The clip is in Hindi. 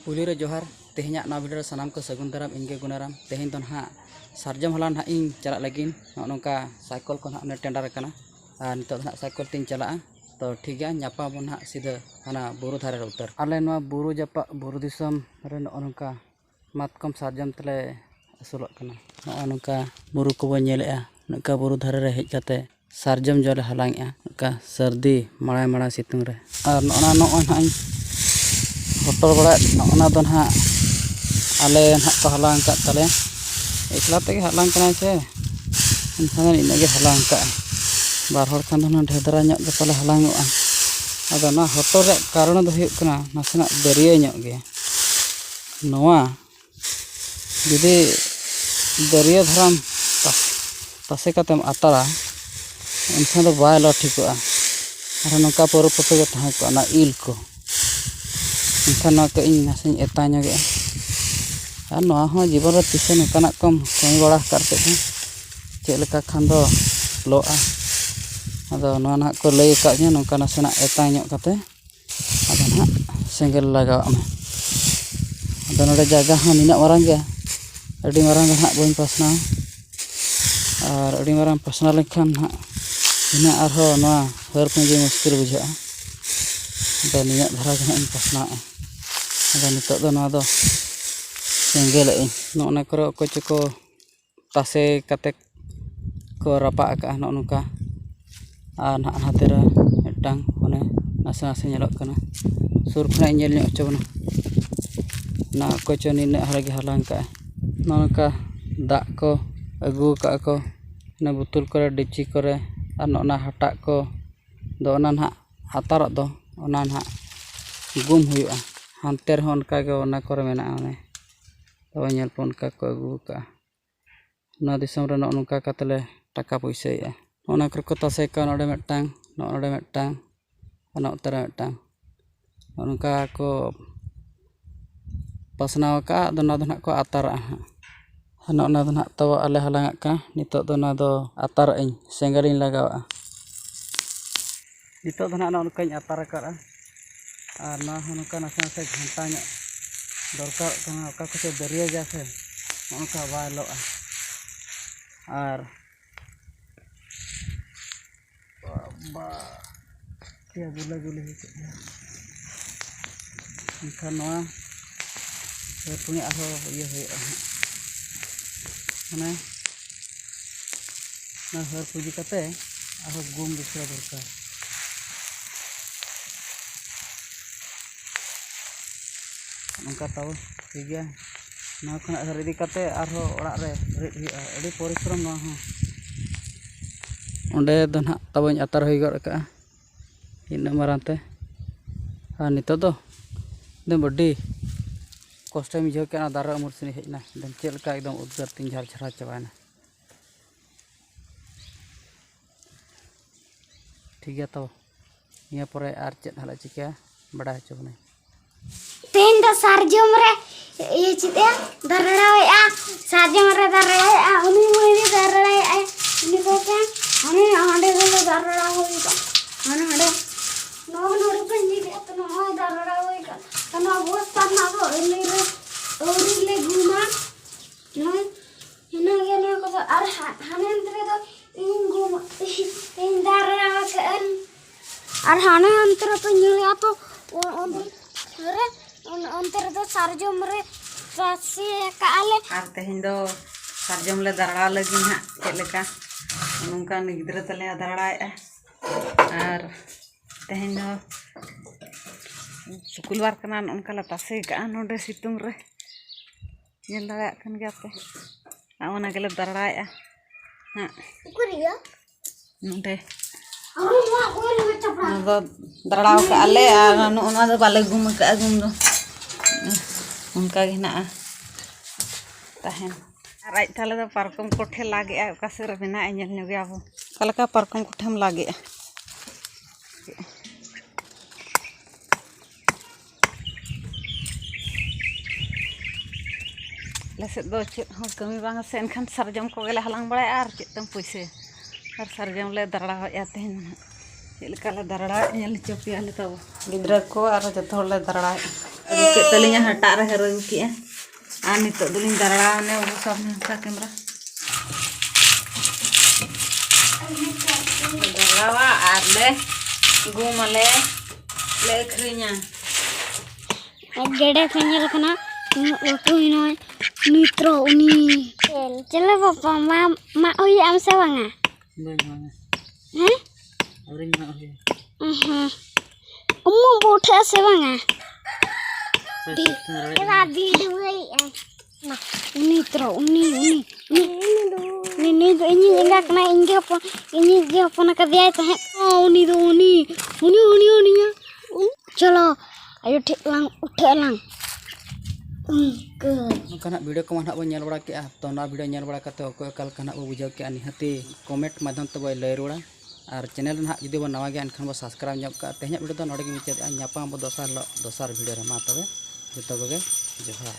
पुलिरे जोहार तेहना ना भिडियो सानाम को सगुन दाराम इनगे गुनाराम तेहन तो ना सार्जम हलान ना इन चला लगिन नोंका साइकल को ना टेंडर कना और नितो ना साइकल तीन चला तो ठीक है नापा बन ना सीधा हना बुरु धारे उतर आले नवा बुरु जपा बुरु दिसम रे नोंका मातकम सार्जम तले असुलक कना नोंका बुरु को बन नेलेआ नोंका बुरु धारे रे हेज काते सार्जम जोले हलांगआ नोंका सर्दी मड़ा मड़ा सितुंग रे और नोना ना होटल बड़ा ना तो ना आले ना को हलांग का तले एकला ते हलांग कना से एनखान इनगे हलांग का बार हर खान ना ढेदरा ᱧᱚᱜ गे पले हलांगोआ अदो ना होटल रे कारण दो हुयुग कना नासना दरिया ᱧᱚᱜ गे नोआ जुदी दरिया धराम तासे कातेम अतारा एनखान दो बाय लो ठिकोआ और नोका परो पतो गे तहां को ना इल को एनखान ना के इन नासिन एता ᱧᱚᱜᱮ और नोआ हो जीवन रे तिसे नोकाना कम कमी बड़ा करते चेक लेका खान दो लोआ अदो नोआ ना को लई का nya नोका नासेना एता ᱧᱚᱜ कते अदो ना सेंगेल लगावा में अदो नोडे जगह हो निना मारांग गया अडी मारांग ना बइन पासना और अडी मारांग पासना लेखान ना इना आरो नोआ हर पंजे मुश्किल बुझा अदो निना धारा गे इन पासना अदो नितो दो नोआ दो सेंगेल नोना करे को चको तासे कते को रपा का नोका और ना हातेरा मिटांग ओने नासे नासे नेलक कना सुर खना नेल ᱧᱚᱜ ᱪᱚᱵना ना को चो निने हरगे हलांग का नोका दाग को अगु का को ना बुतुल करे डिची करे और नोना हटा को दो ओना ना आतार दो ओना ना गुम हुआ हानते रे ओनका गे ओना करे मेना ओने तब नेल पन का को अगु का ना दिसम रे नोका कतले टाका पैसा ओना कर को तासे का नोडे मिटांग नोडे मिटांग ओना उतर मिटांग ओनका को पासनाव का दो ना दो ना को आतारा ना ना दो ना तो आले हलांग का नितो दो ना दो आतार इन सेंगलिन लगावा नितो दो ना ओनका आतार का और ना ओनका नासे नासे घंटा ᱧᱚᱜ दरकार कना ओका को दरिया जासे ओनका बायलोआ और बा क्या गुला गुली एनखान नोआ पुनी आरो ये हुआ माने ना हर पूजी कते आरो गुम बिसरा दरकार नोका ताव ठीक गया ना खना रेडी कते आरो ओड़ा रे रेड हुआ अड़ी परिश्रम ना हो ओंडे दो ना तबኝ अतार होई गड का इन मारांते आ नितो दो दे बड़ी कष्ट में बुझे के दारा उमर से हेजना एकदम चेक लका एकदम उद्गार तीन झार छरा चाबाना ठीक गया तो निया परे आर चेक हला चिका बड़ा हचो बने तेन द सार्जम रे ये चिते दरड़ाया सार्जम रे दरड़ाया उनी मोनी दरड़ाया उनी को के हने हांडे गले दरड़ा होई का हने हांडे नो नो पंजी दे तो नो दरड़ा होई का तना बहुत पन्ना को ले रे ओरी ले घुमा नो हिना के ने को अर हने अंतरे तो इन घुमा इन दरड़ा के अर हने अंतरे पंजी तो अरे अंतर तो सार्जम रे राशि का आले और तेहन दो सार्जम ले दरड़ा लगी ना चेक लेका नोंका गिद्रा तले दरड़ाया और तेहन दो शुक्रवार कना नोंका ला तासे का नोडे सितुंग रे नेल दाड़ा कन गयाते ओना गेले दरड़ाया हां कुरिया नोडे अरे वा ओरे में चपड़ा दो दरड़ाव का आले ओना दो बाले घुम का घुम दो उनका गे ना तहन राज थाले दो पारकम कोठे लागे ओका से रे मेना नेल ᱧᱚᱜᱮ आबो कलका पारकम कोठेम लागे लेसे दो चेत हो कमी बांग से एनखान सार्जम को गेले हलांग बड़ा और चेतम पैसे और सार्जम ले दरड़ा होया तेहन चेक लेका ले दरड़ा नेल चोपिया ले तो गिद्रा को और जतो ले दरड़ा agu ke talinya hatak re hero agu ke nitok dulin darala ne ubu sab ne ka kamera darlawa arle gumale le akhrinya gede penyel kena waktu ini nitro uni चलो पापा mak oi am sawanga हैं Orang mak oi umum botha sawanga di era video nah nitro uni ini do ini enggak kena ini dia apa nak dia teh oh uni do uni nya चलो ayo ठीक lang udah lang नौकाना वीडियो को ना बन बड़ा के तो ना वीडियो नल बड़ा करते अकलना बो बुझा के निहाती कमेंट माध्यम तब लै रुड़ा और चैनल ना जुदी बो नवा गया एनखान बो सब्सक्राइब जब का तेहना वीडियो तो नोड़े मुचाद दोसार वीडियो रे मा तबे जतो को जोहार।